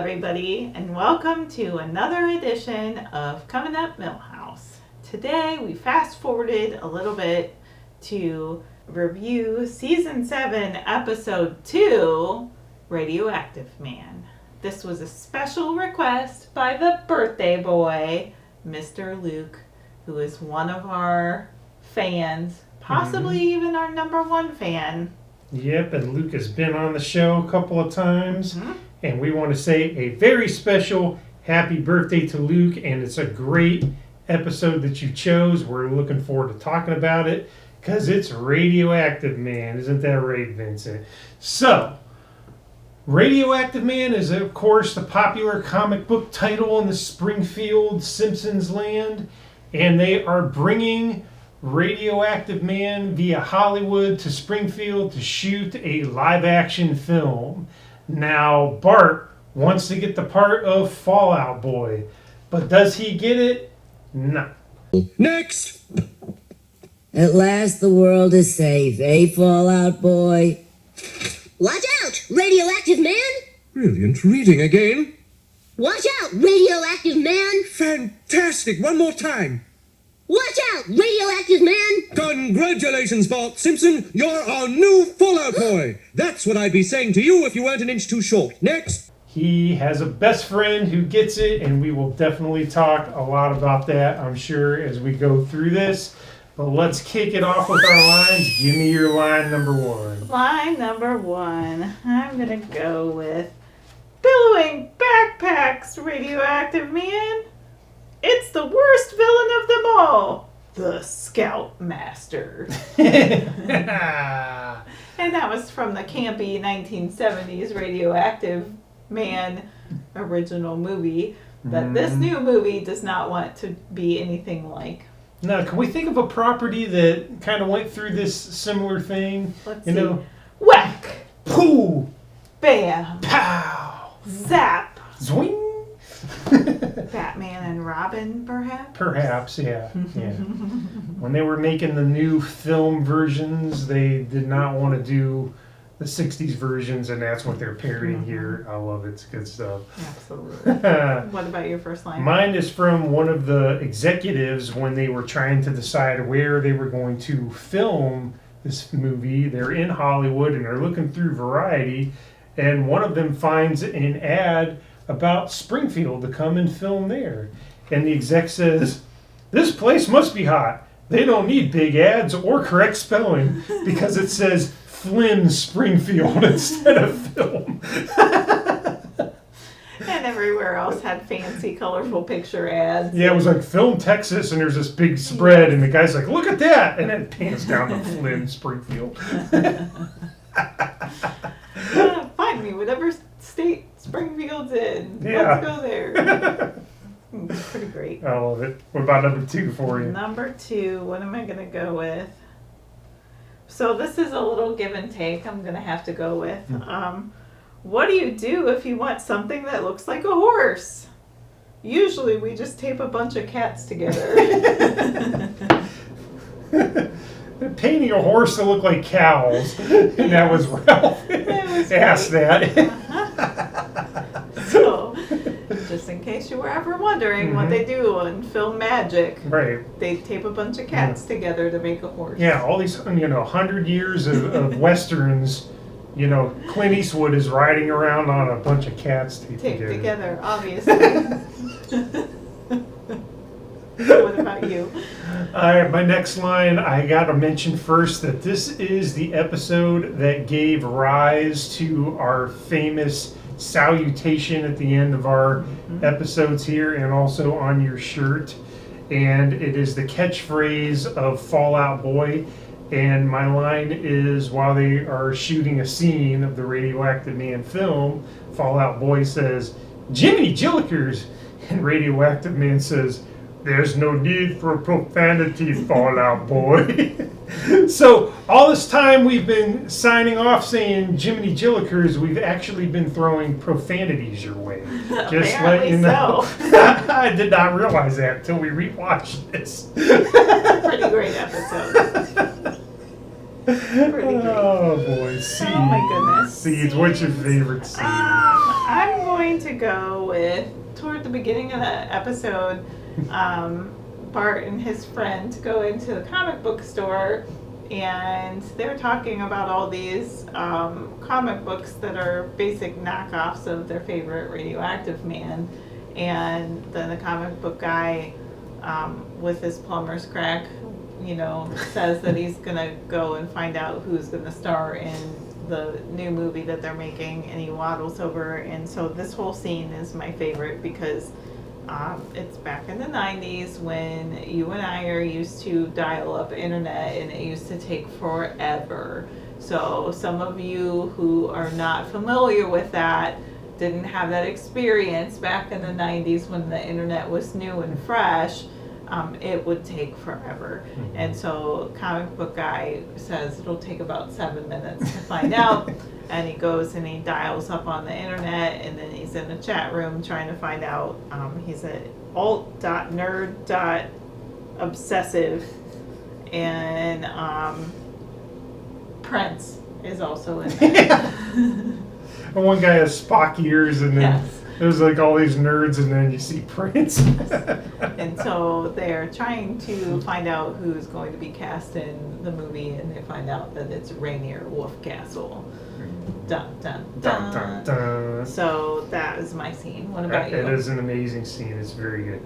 everybody, and welcome to another edition of Coming Up Milhouse. Today, we fast forwarded a little bit to review Season 7, Episode 2, Radioactive Man. This was a special request by the birthday boy, Mr. Luke, who is one of our fans, possibly even our number one fan. Yep, and Luke has been on the show a couple of times, and we want to say a very special happy birthday to Luke, and it's a great episode that you chose. We're looking forward to talking about it, because it's Radioactive Man. Isn't that right, Vincent? So, Radioactive Man is, of course, the popular comic book title in the Springfield Simpsons land, and they are bringing Radioactive Man via Hollywood to Springfield to shoot a live-action film. Now, Bart wants to get the part of Fallout Boy, but does he get it? No. Next! At last the world is safe, eh, Fallout Boy? Watch out, Radioactive Man! Brilliant reading again. Watch out, Radioactive Man! Fantastic! One more time. Watch out, Radioactive Man! Congratulations, Bart Simpson. You're our new Fallout Boy. That's what I'd be saying to you if you weren't an inch too short. Next. He has a best friend who gets it, and we will definitely talk a lot about that, I'm sure, as we go through this. But let's kick it off with our lines. Give me your line number one. Line number one. I'm going to go with Billowing Backpacks, Radioactive Man. It's the worst villain of them all. The Scoutmaster. And that was from the campy 1970s Radioactive Man original movie. But this new movie does not want to be anything like. Now, can we think of a property that kind of went through this similar thing? Let's see. Whack. Pooh. Bam. Pow. Zap. Zwing. Batman and Robin, perhaps? Perhaps, yeah. When they were making the new film versions, they did not want to do the 60s versions, and that's what they're parodying here. I love it. It's good stuff. Absolutely. What about your first line? Mine is from one of the executives when they were trying to decide where they were going to film this movie. They're in Hollywood, and they're looking through Variety, and one of them finds an ad about Springfield to come and film there. And the exec says, "This place must be hot. They don't need big ads or correct spelling because it says Flynn Springfield instead of film." And everywhere else had fancy, colorful picture ads. Yeah, it was like Film Texas, and there's this big spread, and the guy's like, "Look at that!" And then it pans down to Flynn Springfield. Find me whatever state Springfield's in. Yeah. Let's go there. Pretty great. I love it. What about number two for you? Number two, what am I going to go with? So this is a little give and take I'm going to have to go with. What do you do if you want something that looks like a horse? Usually we just tape a bunch of cats together. Painting a horse to look like cows. And that was Ralph asked that. So, just in case you were ever wondering what they do on film magic, right? They tape a bunch of cats together to make a horse. Yeah, all these 100 years of westerns. Clint Eastwood is riding around on a bunch of cats taped together, obviously. What about you? All right, my next line, I got to mention first that this is the episode that gave rise to our famous salutation at the end of our episodes here and also on your shirt. And it is the catchphrase of Fallout Boy. And my line is, while they are shooting a scene of the Radioactive Man film, Fallout Boy says, "Jiminy Jillikers!" And Radioactive Man says, "There's no need for profanity, Fallout Boy." So all this time we've been signing off saying Jiminy Jillikers, we've actually been throwing profanities your way. Just let you know. So. I did not realize that until we rewatched this. Pretty great episode. Pretty great. Oh boy, seeds. Oh my goodness. Seeds. What's your favorite seed? I'm going going to go with, toward the beginning of the episode, Bart and his friend go into the comic book store, and they're talking about all these comic books that are basic knockoffs of their favorite Radioactive Man. And then the comic book guy, with his plumber's crack, says that he's gonna go and find out who's gonna star in the new movie that they're making, and he waddles over. And so this whole scene is my favorite because it's back in the 90s when you and I are used to dial-up internet, and it used to take forever. So some of you who are not familiar with that didn't have that experience back in the 90s when the internet was new and fresh. It would take forever. And so comic book guy says it'll take about 7 minutes to find out. And he goes and he dials up on the internet, and then he's in the chat room trying to find out. He's at alt.nerd.obsessive, and Prince is also in there. And one guy has Spock ears, and then there's like all these nerds, and then you see Prince. And so they're trying to find out who's going to be cast in the movie, and they find out that it's Rainier Wolfcastle. Dun, dun, dun. Dun, dun, dun. So that is my scene. What about you? It is an amazing scene. It's very good.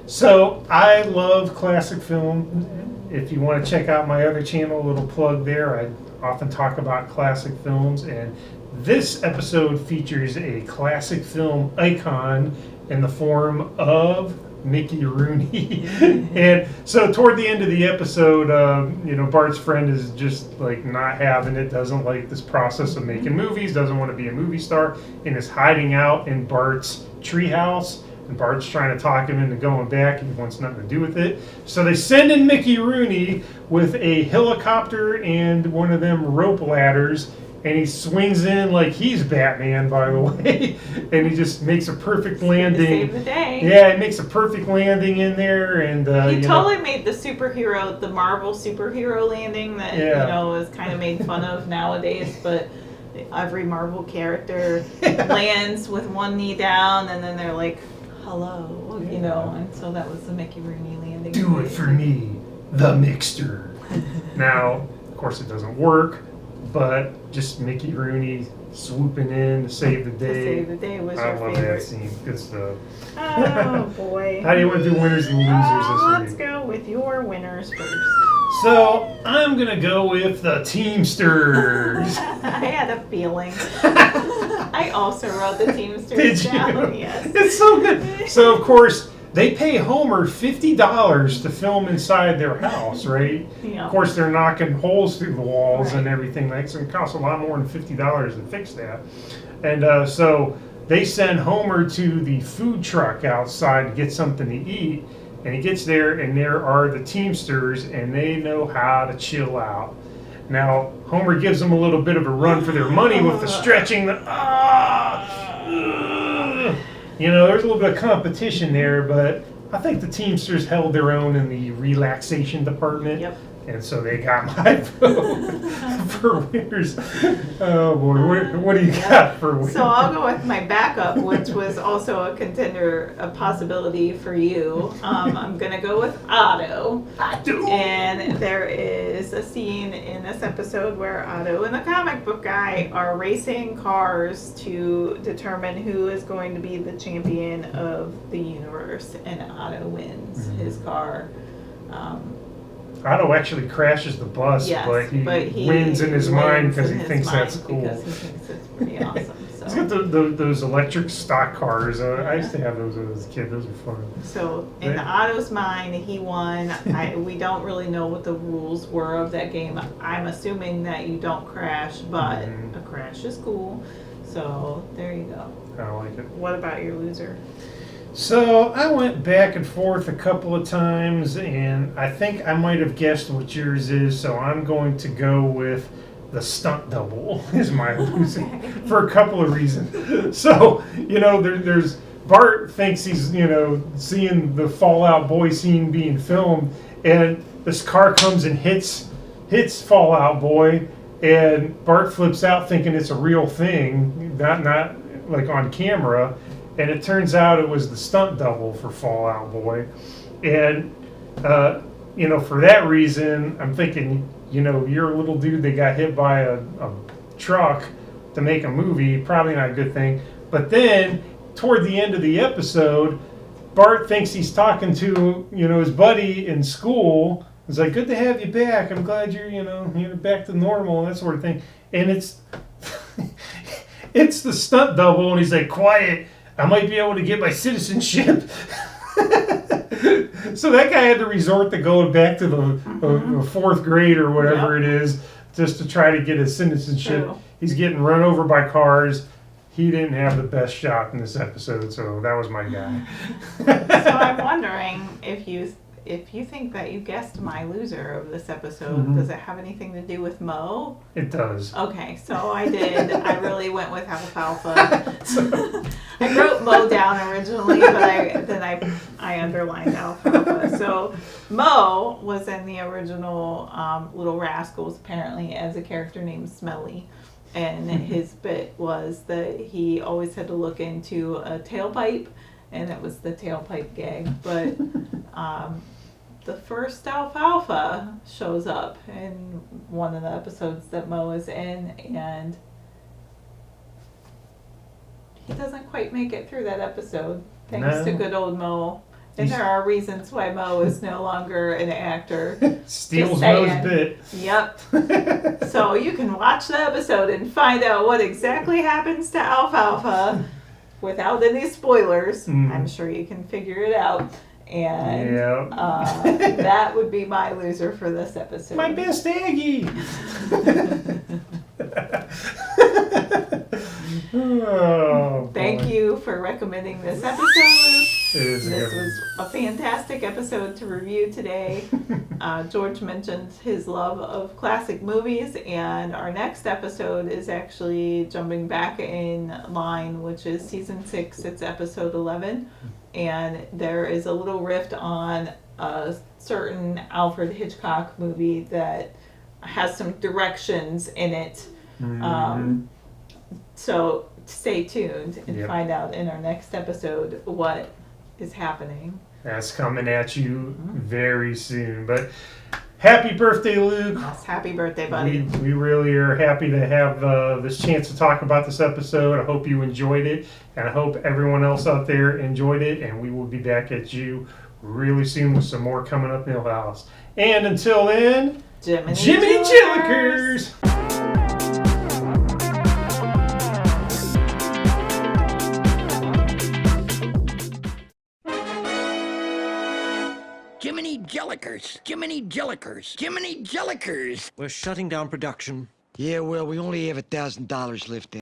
So I love classic film. If you want to check out my other channel, a little plug there. I often talk about classic films, and this episode features a classic film icon in the form of Mickey Rooney. And so toward the end of the episode, Bart's friend is just like not having it, doesn't like this process of making movies, doesn't want to be a movie star, and is hiding out in Bart's treehouse. And Bart's trying to talk him into going back, and he wants nothing to do with it. So they send in Mickey Rooney with a helicopter and one of them rope ladders, and he swings in like he's Batman, by the way, and he just makes a perfect landing. Save the day. Yeah, he makes a perfect landing in there, and he totally made the Marvel superhero landing that is kind of made fun of nowadays, but every Marvel character lands with one knee down, and then they're like, hello, and so that was the Mickey Rooney landing. Do it for me, the Mixter. Now, of course, it doesn't work, but just Mickey Rooney swooping in to save the day. To save the day was your favorite. I love that scene. Good stuff. Oh, boy. How do you want to do winners and losers this week? Let's go with your winners first. So, I'm going to go with the Teamsters. I had a feeling. I also wrote the Teamsters down. Yes. It's so good. So, of course, they pay Homer $50 to film inside their house, right? Yeah. Of course, they're knocking holes through the walls and everything. That's going to cost a lot more than $50 to fix that. And so they send Homer to the food truck outside to get something to eat. And he gets there, and there are the Teamsters, and they know how to chill out. Now, Homer gives them a little bit of a run for their money with the stretching. There's a little bit of competition there, but I think the Teamsters held their own in the relaxation department. Yep. And so they got my vote for winners. Oh boy, what do you got for winners? So I'll go with my backup, which was also a contender, a possibility for you. I'm going to go with Otto. And there is a scene in this episode where Otto and the comic book guy are racing cars to determine who is going to be the champion of the universe. And Otto wins his car. Otto actually crashes the bus, but he wins in his mind because he thinks that's cool. Because he thinks it's pretty awesome. So. He's got those electric stock cars. I used to have those as a kid. Those were fun. So in Otto's mind, he won. We don't really know what the rules were of that game. I'm assuming that you don't crash, but a crash is cool. So there you go. I like it. What about your loser? So I went back and forth a couple of times, and I think I might have guessed what yours is, so I'm going to go with the stunt double is my loser for a couple of reasons. So, there's Bart thinks he's, seeing the Fallout Boy scene being filmed, and this car comes and hits Fallout Boy, and Bart flips out thinking it's a real thing, not like on camera, and it turns out it was the stunt double for Fall Out Boy, and for that reason, I'm thinking, you're a little dude that got hit by a truck to make a movie, probably not a good thing. But then, toward the end of the episode, Bart thinks he's talking to, his buddy in school. He's like, good to have you back. I'm glad you're back to normal and that sort of thing. And it's it's the stunt double, and he's like, quiet, I might be able to get my citizenship. So that guy had to resort to going back to the fourth grade or whatever it is, just to try to get his citizenship. True. He's getting run over by cars. He didn't have the best shot in this episode, so that was my guy. So I'm wondering if you think that you guessed my loser of this episode. Does it have anything to do with Mo? It does. Okay, so I did. I really went with alfalfa. I wrote Mo down originally, but I underlined alfalfa. So Mo was in the original Little Rascals, apparently, as a character named Smelly. And his bit was that he always had to look into a tailpipe, and it was the tailpipe gag. But the first alfalfa shows up in one of the episodes that Mo is in, and he doesn't quite make it through that episode, thanks to good old Mo. And there are reasons why Mo is no longer an actor. Steals Mo's bit. Yep. So you can watch the episode and find out what exactly happens to Alfalfa without any spoilers. I'm sure you can figure it out. And that would be my loser for this episode. My best Aggie! Thank you for recommending this episode. This was a fantastic episode to review today. George mentioned his love of classic movies, and our next episode is actually jumping back in line, which is season 6. It's episode 11, and there is a little rift on a certain Alfred Hitchcock movie that has some directions in it. So stay tuned and find out in our next episode what is happening. That's coming at you very soon. But happy birthday, Luke. Yes, happy birthday, buddy. We really are happy to have this chance to talk about this episode. I hope you enjoyed it, and I hope everyone else out there enjoyed it, and we will be back at you really soon with some more coming up Milhouse. And until then, Jiminy Chillikers! Jiminy Jellikers! Jiminy Jellikers! Jiminy Jellikers! We're shutting down production. Yeah, well, we only have $1,000 left in.